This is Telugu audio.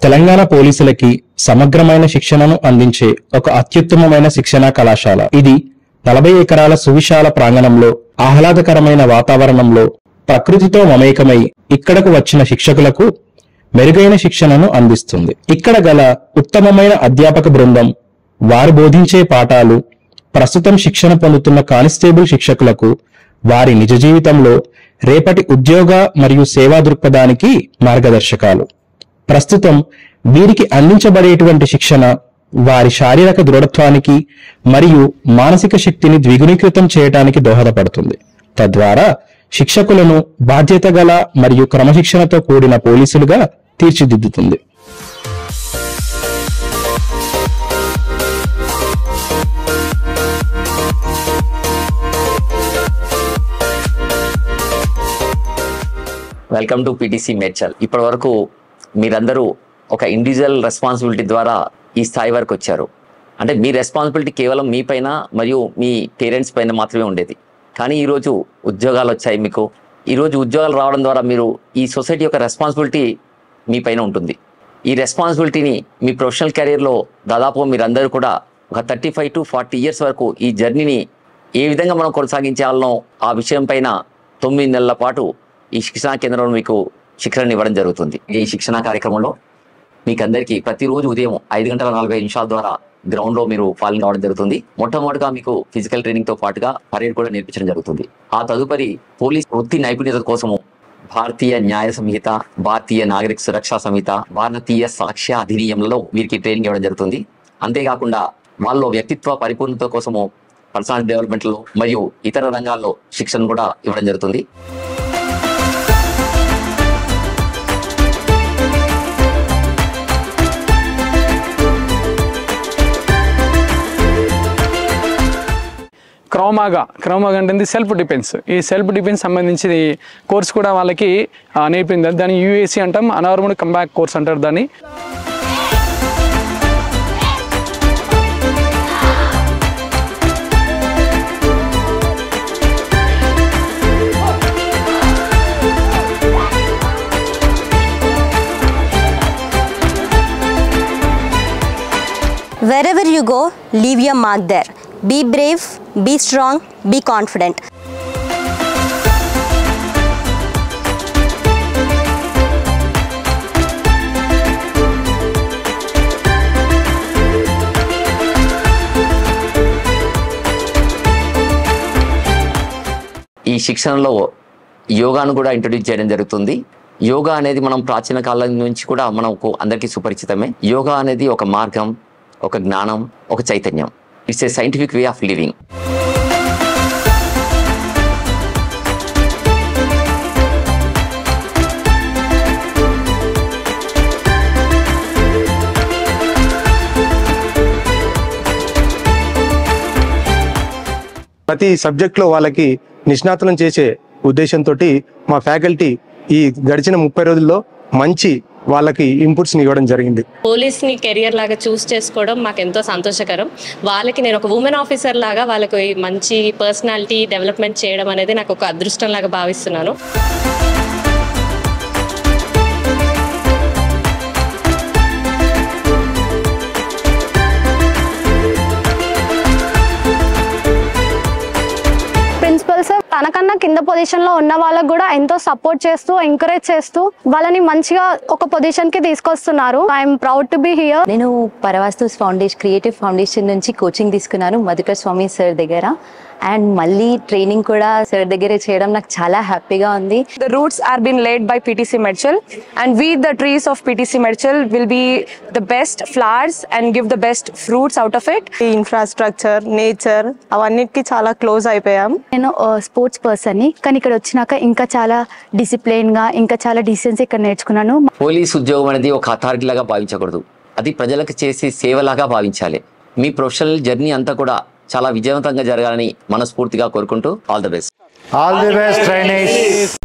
తెలంగాణ పోలీసులకి సమగ్రమైన శిక్షణను అందించే ఒక అత్యుత్తమమైన శిక్షణా కళాశాల. ఇది 40 ఎకరాల సువిశాల ప్రాంగణంలో ఆహ్లాదకరమైన వాతావరణంలో ప్రకృతితో మమేకమై ఇక్కడకు వచ్చిన శిక్షకులకు మెరుగైన శిక్షణను అందిస్తుంది. ఇక్కడ గల ఉత్తమమైన అధ్యాపక బృందం, వారు బోధించే పాఠాలు ప్రస్తుతం శిక్షణ పొందుతున్న కానిస్టేబుల్ శిక్షకులకు వారి నిజ జీవితంలో రేపటి ఉద్యోగ మరియు సేవా దృక్పథానికి మార్గదర్శకాలు. ప్రస్తుతం వీరికి అందించబడేటువంటి శిక్షణ వారి శారీరక దృఢత్వానికి మరియు మానసిక శక్తిని ద్విగుణీకృతం చేయడానికి దోహదపడుతుంది. తద్వారా శిక్షకులను బాధ్యత గల మరియు క్రమశిక్షణతో కూడిన పోలీసులుగా తీర్చిదిద్దుతుంది. Welcome to PTC Medchal. ఇప్పటి వరకు మీరందరూ ఒక ఇండివిజువల్ రెస్పాన్సిబిలిటీ ద్వారా ఈ స్థాయి వరకు వచ్చారు. అంటే మీ రెస్పాన్సిబిలిటీ కేవలం మీ పైన మరియు మీ పేరెంట్స్ పైన మాత్రమే ఉండేది. కానీ ఈరోజు ఉద్యోగాలు వచ్చాయి మీకు. ఈరోజు ఉద్యోగాలు రావడం ద్వారా మీరు ఈ సొసైటీ యొక్క రెస్పాన్సిబిలిటీ మీ పైన ఉంటుంది. ఈ రెస్పాన్సిబిలిటీని మీ ప్రొఫెషనల్ కెరీర్లో దాదాపు మీరందరూ కూడా ఒక 35 to 40 ఇయర్స్ వరకు ఈ జర్నీని ఏ విధంగా మనం కొనసాగించాలనో ఆ విషయం పైన 9 నెలల పాటు ఈ శిక్షణా కేంద్రంలో మీకు శిక్షణ ఇవ్వడం జరుగుతుంది. ఈ శిక్షణా కార్యక్రమంలో మీకు అందరికీ ప్రతిరోజు ఉదయం 5:45 ద్వారా గ్రౌండ్లో మీరు ఫాలో కావడం జరుగుతుంది. మొట్టమొదటిగా మీకు ఫిజికల్ ట్రైనింగ్తో పాటుగా పరేడ్ కూడా నేర్పించడం జరుగుతుంది. ఆ తదుపరి పోలీస్ వృత్తి నైపుణ్యత కోసము భారతీయ న్యాయ సంహిత, భారతీయ నాగరిక సురక్షా సంహిత, భారతీయ సాక్ష్య అధినియంలో వీరికి ట్రైనింగ్ ఇవ్వడం జరుగుతుంది. అంతేకాకుండా వాళ్ళలో వ్యక్తిత్వ పరిపూర్ణత కోసము పర్సనాలిటీ డెవలప్మెంట్లో మరియు ఇతర రంగాల్లో శిక్షణ కూడా ఇవ్వడం జరుగుతుంది. క్రౌమాగా అంటే సెల్ఫ్ డిఫెన్స్. ఈ సెల్ఫ్ డిఫెన్స్ సంబంధించి కోర్స్ కూడా వాళ్ళకి నేర్పింది. దాన్ని యూఏసీ అంటాం, అన్ఆర్మ్డ్ కంబ్యాక్ కోర్స్ అంటారు దాన్ని. Wherever you go, leave your mark there. Be brave, be strong, be confident. ఈ శిక్షణలో యోగాను కూడా ఇంట్రొడ్యూస్ చేయడం జరుగుతుంది. యోగా అనేది మనం ప్రాచీన కాలం నుంచి కూడా మనకు అందరికీ సుపరిచితమే. యోగా అనేది ఒక మార్గం, ఒక జ్ఞానం, ఒక చైతన్యం. It's a scientific way of living. ప్రతి సబ్జెక్ట్లో వాళ్ళకి నిష్ణాతులను చేసే ఉద్దేశంతో మా ఫ్యాకల్టీ ఈ గడిచిన 30 రోజుల్లో మంచి వాళ్ళకి ఇన్పుట్స్ ఇవ్వడం జరిగింది. పోలీస్ని కెరియర్ లాగా చూస్ చేసుకోవడం మాకు ఎంతో సంతోషకరం. వాళ్ళకి నేను ఒక ఉమెన్ ఆఫీసర్ లాగా వాళ్ళకి మంచి పర్సనాలిటీ డెవలప్మెంట్ చేయడం అనేది నాకు ఒక అదృష్టం లాగా భావిస్తున్నాను. ప్రిన్సిపల్ సార్ తనకన్నా కింద పొజిషన్లో ఉన్న వాళ్ళకు కూడా ఎంతో సపోర్ట్ చేస్తూ, ఎంకరేజ్ చేస్తూ వాళ్ళని మంచిగా ఒక పొజిషన్కి తీసుకొస్తున్నారు. I'm proud to be here. నేను పరవాస్తు ఫౌండేషన్, క్రియేటివ్ ఫౌండేషన్ నుంచి కోచింగ్ తీసుకున్నాను మధుకర్ స్వామి సార్ దగ్గర. అండ్ మళ్ళీ ట్రైనింగ్ కూడా సార్ దగ్గరే చేయడం నాకు చాలా హ్యాపీగా ఉంది. The roots are being laid by PTC Medchal, and we the trees of PTC Medchal will be the best flowers and give the best fruits out of it. Infrastructure, nature అవన్నిటికీ చాలా క్లోజ్ అయిపోయాం. నేను స్పోర్ట్స్ పర్సన్ని, కానీ ఇక్కడ వచ్చినాక ఇంకా చాలా డిసిప్లిన్గా, ఇంకా చాలా డిసెన్సీ ఇక్కడ నేర్చుకున్నాను. పోలీస్ ఉద్యోగం అనేది ఒక అథారిటీ లాగా భావించకూడదు. అది ప్రజలకు చేసే సేవలాగా భావించాలి. మీ ప్రొఫెషనల్ జర్నీ అంతా కూడా చాలా విజయవంతంగా జరగాలని మనస్ఫూర్తిగా కోరుకుంటూ ఆల్ ది బెస్ట్. ట్రైనీస్.